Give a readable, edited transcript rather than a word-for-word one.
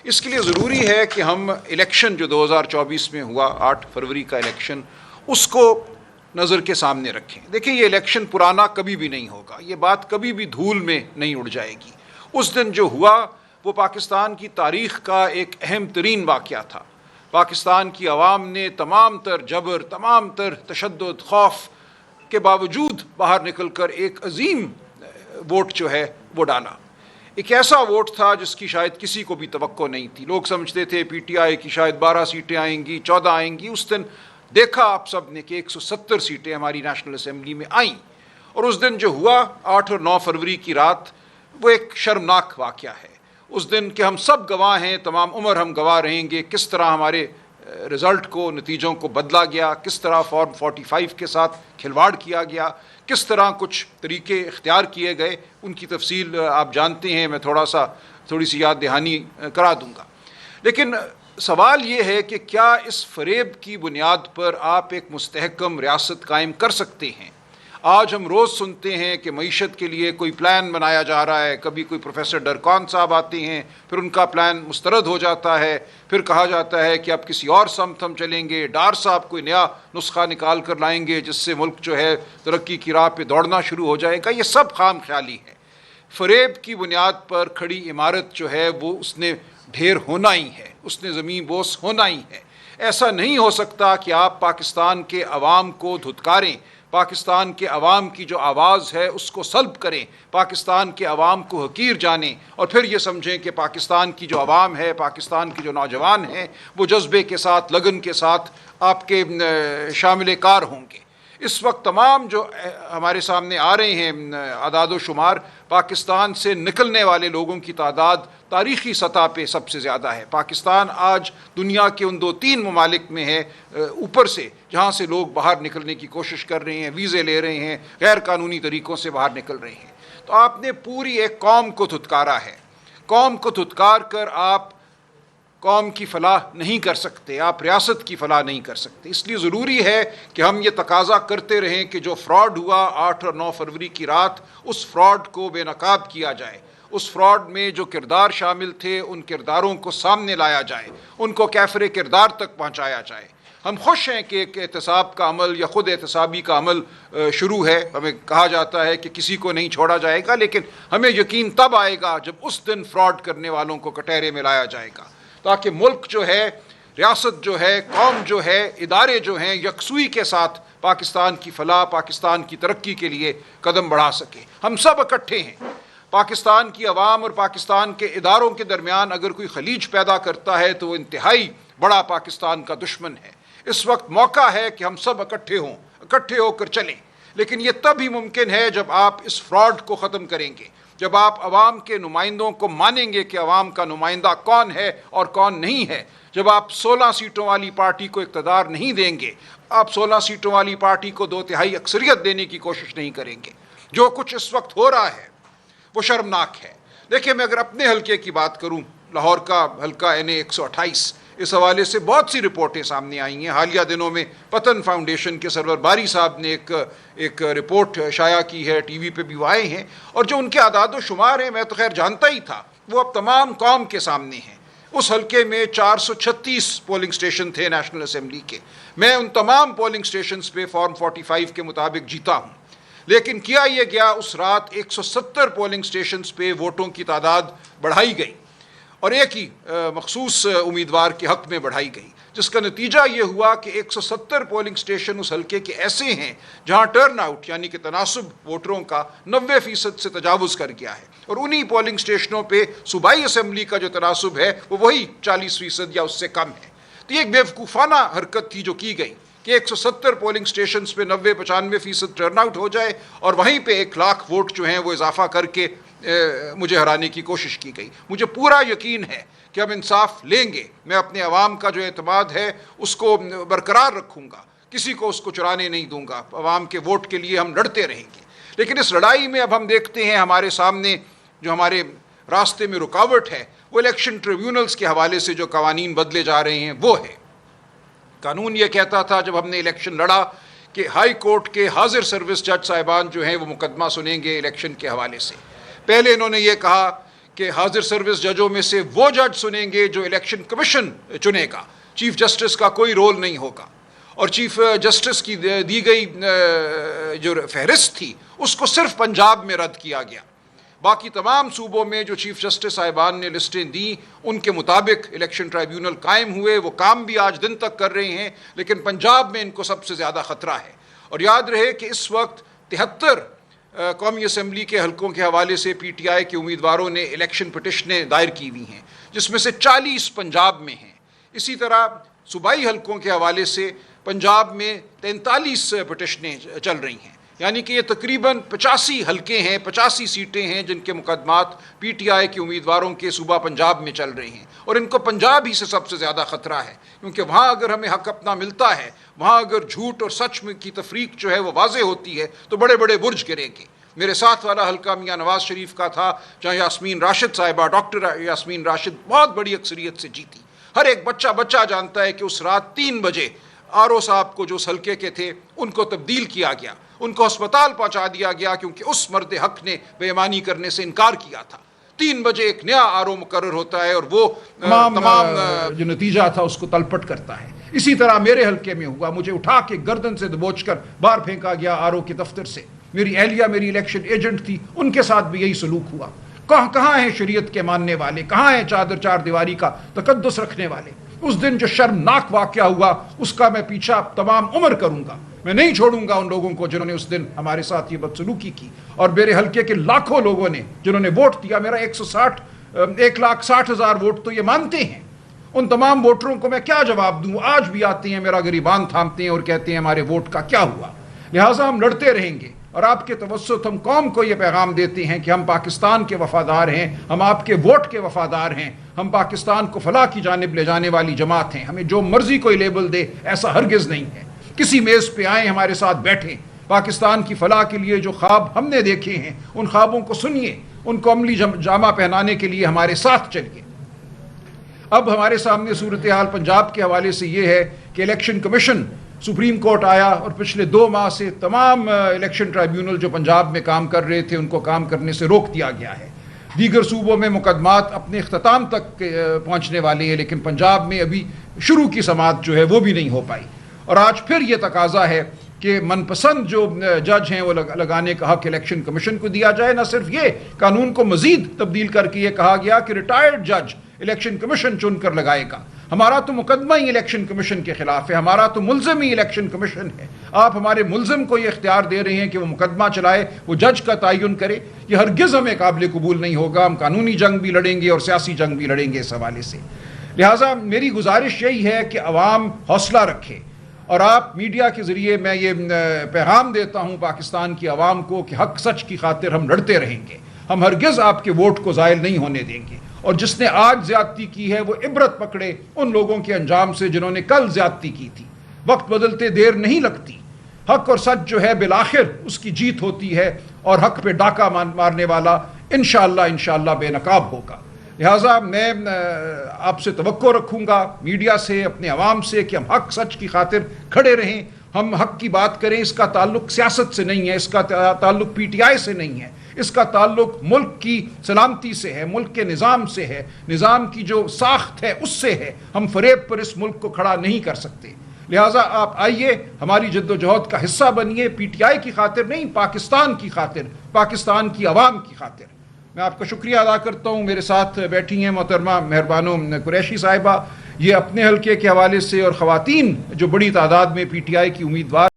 اس کے لیے ضروری ہے کہ ہم الیکشن جو 2024 میں ہوا 8 فروری کا الیکشن اس کو نظر کے سامنے رکھیں. دیکھیں یہ الیکشن پرانا کبھی بھی نہیں ہوگا, یہ بات کبھی بھی دھول میں نہیں اڑ جائے گی. اس دن جو ہوا وہ پاکستان کی تاریخ کا ایک اہم ترین واقعہ تھا. پاکستان کی عوام نے تمام تر جبر, تمام تر تشدد, خوف کے باوجود باہر نکل کر ایک عظیم ووٹ جو ہے وہ ڈالا. ایک ایسا ووٹ تھا جس کی شاید کسی کو بھی توقع نہیں تھی. لوگ سمجھتے تھے پی ٹی آئی کی شاید 12 سیٹیں آئیں گی, 14 آئیں گی. اس دن دیکھا آپ سب نے کہ 170 سیٹیں ہماری نیشنل اسمبلی میں آئیں. اور اس دن جو ہوا 8 اور 9 فروری کی رات وہ ایک شرمناک واقعہ ہے. اس دن کہ ہم سب گواہ ہیں, تمام عمر ہم گواہ رہیں گے کس طرح ہمارے رزلٹ کو, نتیجوں کو بدلا گیا, کس طرح فارم 45 کے ساتھ کھلواڑ کیا گیا, کس طرح کچھ طریقے اختیار کیے گئے. ان کی تفصیل آپ جانتے ہیں, میں تھوڑی سی یاد دہانی کرا دوں گا. لیکن سوال یہ ہے کہ کیا اس فریب کی بنیاد پر آپ ایک مستحکم ریاست قائم کر سکتے ہیں؟ آج ہم روز سنتے ہیں کہ معیشت کے لیے کوئی پلان بنایا جا رہا ہے. کبھی کوئی پروفیسر ڈرکان صاحب آتے ہیں, پھر ان کا پلان مسترد ہو جاتا ہے, پھر کہا جاتا ہے کہ اب کسی اور سمت ہم چلیں گے. ڈار صاحب کوئی نیا نسخہ نکال کر لائیں گے جس سے ملک جو ہے ترقی کی راہ پہ دوڑنا شروع ہو جائے گا. یہ سب خام خیالی ہے. فریب کی بنیاد پر کھڑی عمارت جو ہے وہ اس نے ڈھیر ہونا ہی ہے, اس نے زمین بوس ہونا ہی ہے. ایسا نہیں ہو سکتا کہ آپ پاکستان کے عوام کو دھتکاریں, پاکستان کے عوام کی جو آواز ہے اس کو سلب کریں, پاکستان کے عوام کو حقیر جانیں, اور پھر یہ سمجھیں کہ پاکستان کی جو عوام ہے, پاکستان کی جو نوجوان ہیں وہ جذبے کے ساتھ, لگن کے ساتھ آپ کے شامل کار ہوں گے. اس وقت تمام جو ہمارے سامنے آ رہے ہیں اعداد و شمار, پاکستان سے نکلنے والے لوگوں کی تعداد تاریخی سطح پہ سب سے زیادہ ہے. پاکستان آج دنیا کے ان 2-3 ممالک میں ہے اوپر سے جہاں سے لوگ باہر نکلنے کی کوشش کر رہے ہیں, ویزے لے رہے ہیں, غیر قانونی طریقوں سے باہر نکل رہے ہیں. تو آپ نے پوری ایک قوم کو دھتکارا ہے. قوم کو دھتکار کر آپ قوم کی فلاح نہیں کر سکتے, آپ ریاست کی فلاح نہیں کر سکتے. اس لیے ضروری ہے کہ ہم یہ تقاضا کرتے رہیں کہ جو فراڈ ہوا 8 اور 9 فروری کی رات, اس فراڈ کو بے نقاب کیا جائے. اس فراڈ میں جو کردار شامل تھے ان کرداروں کو سامنے لایا جائے, ان کو کیفر کردار تک پہنچایا جائے. ہم خوش ہیں کہ ایک احتساب کا عمل یا خود احتسابی کا عمل شروع ہے. ہمیں کہا جاتا ہے کہ کسی کو نہیں چھوڑا جائے گا, لیکن ہمیں یقین تب آئے گا جب اس دن فراڈ کرنے والوں کو کٹہرے میں لایا جائے گا, تاکہ ملک جو ہے, ریاست جو ہے, قوم جو ہے, ادارے جو ہیں یکسوئی کے ساتھ پاکستان کی فلاح, پاکستان کی ترقی کے لیے قدم بڑھا سکیں. ہم سب اکٹھے ہیں. پاکستان کی عوام اور پاکستان کے اداروں کے درمیان اگر کوئی خلیج پیدا کرتا ہے تو وہ انتہائی بڑا پاکستان کا دشمن ہے. اس وقت موقع ہے کہ ہم سب اکٹھے ہوں, اکٹھے ہو کر چلیں. لیکن یہ تب ہی ممکن ہے جب آپ اس فراڈ کو ختم کریں گے, جب آپ عوام کے نمائندوں کو مانیں گے کہ عوام کا نمائندہ کون ہے اور کون نہیں ہے, جب آپ 16 سیٹوں والی پارٹی کو اقتدار نہیں دیں گے, آپ 16 سیٹوں والی پارٹی کو 2/3 اکثریت دینے کی کوشش نہیں کریں گے. جو کچھ اس وقت ہو رہا ہے وہ شرمناک ہے. دیکھیں میں اگر اپنے حلقے کی بات کروں, لاہور کا حلقہ NA 128, اس حوالے سے بہت سی رپورٹیں سامنے آئی ہیں. حالیہ دنوں میں پتن فاؤنڈیشن کے سرور باری صاحب نے ایک رپورٹ شائع کی ہے, ٹی وی پہ بھی وہ آئے ہیں, اور جو ان کے اعداد و شمار ہیں میں تو خیر جانتا ہی تھا, وہ اب تمام قوم کے سامنے ہیں. اس حلقے میں 436 پولنگ سٹیشن تھے نیشنل اسمبلی کے. میں ان تمام پولنگ سٹیشنز پہ فارم 45 کے مطابق جیتا ہوں. لیکن کیا یہ گیا, اس رات 170 پولنگ سٹیشنز پہ ووٹوں کی تعداد بڑھائی گئی اور ایک ہی مخصوص امیدوار کے حق میں بڑھائی گئی, جس کا نتیجہ یہ ہوا کہ 170 پولنگ سٹیشن اس حلقے کے ایسے ہیں جہاں ٹرن آؤٹ یعنی کہ تناسب ووٹروں کا 90% سے تجاوز کر گیا ہے, اور انہی پولنگ سٹیشنوں پہ صوبائی اسمبلی کا جو تناسب ہے وہ وہی 40% یا اس سے کم ہے. تو یہ ایک بیوقوفانہ حرکت تھی جو کی گئی کہ 170 پولنگ سٹیشنز پہ 90-95% ٹرن آؤٹ ہو جائے, اور وہیں پہ 1 لاکھ ووٹ جو ہیں وہ اضافہ کر کے مجھے ہرانے کی کوشش کی گئی. مجھے پورا یقین ہے کہ ہم انصاف لیں گے. میں اپنے عوام کا جو اعتماد ہے اس کو برقرار رکھوں گا, کسی کو اس کو چرانے نہیں دوں گا. عوام کے ووٹ کے لیے ہم لڑتے رہیں گے. لیکن اس لڑائی میں اب ہم دیکھتے ہیں ہمارے سامنے جو ہمارے راستے میں رکاوٹ ہے وہ الیکشن ٹریبیونلز کے حوالے سے جو قوانین بدلے جا رہے ہیں وہ ہے. قانون یہ کہتا تھا جب ہم نے الیکشن لڑا کہ ہائی کورٹ کے حاضر سروس جج صاحبان جو ہیں وہ مقدمہ سنیں گے الیکشن کے حوالے سے. پہلے انہوں نے یہ کہا کہ حاضر سروس ججوں میں سے وہ جج سنیں گے جو الیکشن کمیشن چنے گا، چیف جسٹس کا کوئی رول نہیں ہوگا، اور چیف جسٹس کی دی گئی جو فہرست تھی اس کو صرف پنجاب میں رد کیا گیا، باقی تمام صوبوں میں جو چیف جسٹس صاحبان نے لسٹیں دیں ان کے مطابق الیکشن ٹرائیبیونل قائم ہوئے، وہ کام بھی آج دن تک کر رہے ہیں، لیکن پنجاب میں ان کو سب سے زیادہ خطرہ ہے۔ اور یاد رہے کہ اس وقت 73 قومی اسمبلی کے حلقوں کے حوالے سے پی ٹی آئی کے امیدواروں نے الیکشن پٹیشنیں دائر کی ہوئی ہیں، جس میں سے 40 پنجاب میں ہیں۔ اسی طرح صوبائی حلقوں کے حوالے سے پنجاب میں 43 پٹیشنیں چل رہی ہیں، یعنی کہ یہ تقریباً 85 حلقے ہیں، 85 سیٹیں ہیں جن کے مقدمات پی ٹی آئی کے امیدواروں کے صوبہ پنجاب میں چل رہے ہیں، اور ان کو پنجاب ہی سے سب سے زیادہ خطرہ ہے، کیونکہ وہاں اگر ہمیں حق اپنا ملتا ہے، وہاں اگر جھوٹ اور سچ کی تفریق جو ہے وہ واضح ہوتی ہے تو بڑے بڑے برج گریں گے۔ میرے ساتھ والا حلقہ میاں نواز شریف کا تھا، جہاں یاسمین راشد صاحبہ، ڈاکٹر یاسمین راشد بہت بڑی اکثریت سے جیتی۔ ہر ایک بچہ جانتا ہے کہ اس رات 3 بجے آر او صاحب کو جو اس حلقے کے تھے ان کو تبدیل کیا گیا، ان کو ہسپتال پہنچا دیا گیا، کیونکہ اس مرد حق نے بے ایمانی کرنے سے انکار کیا تھا۔ 3 بجے ایک نیا آر او مقرر ہوتا ہے اور وہ تمام جو نتیجہ تھا اس کو تلپٹ کرتا ہے۔ اسی طرح میرے حلقے میں ہوا، مجھے اٹھا کے گردن سے دبوچ کر باہر پھینکا گیا آر او کے دفتر سے۔ میری اہلیہ میری الیکشن ایجنٹ تھی، ان کے ساتھ بھی یہی سلوک ہوا۔ کہاں ہیں شریعت کے ماننے والے، کہاں ہیں چار دیواری کا تقدس رکھنے والے؟ اس دن جو شرمناک واقعہ ہوا اس کا میں پیچھا تمام عمر کروں گا، میں نہیں چھوڑوں گا ان لوگوں کو جنہوں نے اس دن ہمارے ساتھ یہ بدسلوکی کی، اور میرے حلقے کے لاکھوں لوگوں نے جنہوں نے ووٹ دیا، میرا 1,60,000 ووٹ تو یہ مانتے ہیں، ان تمام ووٹروں کو میں کیا جواب دوں؟ آج بھی آتے ہیں، میرا گریبان تھامتے ہیں اور کہتے ہیں ہمارے ووٹ کا کیا ہوا؟ لہٰذا ہم لڑتے رہیں گے، اور آپ کے توسط ہم قوم کو یہ پیغام دیتے ہیں کہ ہم پاکستان کے وفادار ہیں، ہم آپ کے ووٹ کے وفادار ہیں، ہم پاکستان کو فلاح کی جانب لے جانے والی جماعت ہیں، ہمیں جو مرضی کوئی لیبل دے ایسا ہرگز نہیں ہے۔ کسی میز پہ آئیں، ہمارے ساتھ بیٹھیں، پاکستان کی فلاح کے لیے جو خواب ہم نے دیکھے ہیں ان خوابوں کو سنیے، ان کو عملی جامہ پہنانے کے لیے ہمارے ساتھ چلیے۔ اب ہمارے سامنے صورتحال پنجاب کے حوالے سے یہ ہے کہ الیکشن کمیشن سپریم کورٹ آیا اور پچھلے 2 ماہ سے تمام الیکشن ٹرائیبیونل جو پنجاب میں کام کر رہے تھے ان کو کام کرنے سے روک دیا گیا ہے۔ دیگر صوبوں میں مقدمات اپنے اختتام تک پہنچنے والے ہیں، لیکن پنجاب میں ابھی شروع کی سماعت جو ہے وہ بھی نہیں ہو پائی، اور آج پھر یہ تقاضا ہے کہ من پسند جو جج ہیں وہ لگانے کا حق الیکشن کمیشن کو دیا جائے۔ نہ صرف یہ، قانون کو مزید تبدیل کر کے یہ کہا گیا کہ ریٹائرڈ جج الیکشن کمیشن چن کر لگائے گا۔ ہمارا تو مقدمہ ہی الیکشن کمیشن کے خلاف ہے، ہمارا تو ملزم ہی الیکشن کمیشن ہے۔ آپ ہمارے ملزم کو یہ اختیار دے رہے ہیں کہ وہ مقدمہ چلائے، وہ جج کا تعین کرے، یہ ہرگز ہمیں قابل قبول نہیں ہوگا۔ ہم قانونی جنگ بھی لڑیں گے اور سیاسی جنگ بھی لڑیں گے اس حوالے سے۔ لہٰذا میری گزارش یہی ہے کہ عوام حوصلہ رکھے، اور آپ میڈیا کے ذریعے میں یہ پیغام دیتا ہوں پاکستان کی عوام کو کہ حق سچ کی خاطر ہم لڑتے رہیں گے، ہم ہرگز آپ کے ووٹ کو زائل نہیں ہونے دیں گے، اور جس نے آج زیادتی کی ہے وہ عبرت پکڑے ان لوگوں کے انجام سے جنہوں نے کل زیادتی کی تھی۔ وقت بدلتے دیر نہیں لگتی، حق اور سچ جو ہے بالآخر اس کی جیت ہوتی ہے، اور حق پہ ڈاکہ مارنے والا انشاءاللہ بے نقاب ہوگا۔ لہٰذا میں آپ سے توقع رکھوں گا، میڈیا سے، اپنے عوام سے، کہ ہم حق سچ کی خاطر کھڑے رہیں، ہم حق کی بات کریں۔ اس کا تعلق سیاست سے نہیں ہے، اس کا تعلق پی ٹی آئی سے نہیں ہے، اس کا تعلق ملک کی سلامتی سے ہے، ملک کے نظام سے ہے، نظام کی جو ساخت ہے اس سے ہے۔ ہم فریب پر اس ملک کو کھڑا نہیں کر سکتے۔ لہٰذا آپ آئیے، ہماری جد و جہد کا حصہ بنیے، پی ٹی آئی کی خاطر نہیں، پاکستان کی خاطر، پاکستان کی عوام کی خاطر۔ میں آپ کا شکریہ ادا کرتا ہوں۔ میرے ساتھ بیٹھی ہیں محترمہ مہربانو قریشی صاحبہ، یہ اپنے حلقے کے حوالے سے، اور خواتین جو بڑی تعداد میں پی ٹی آئی کی امیدوار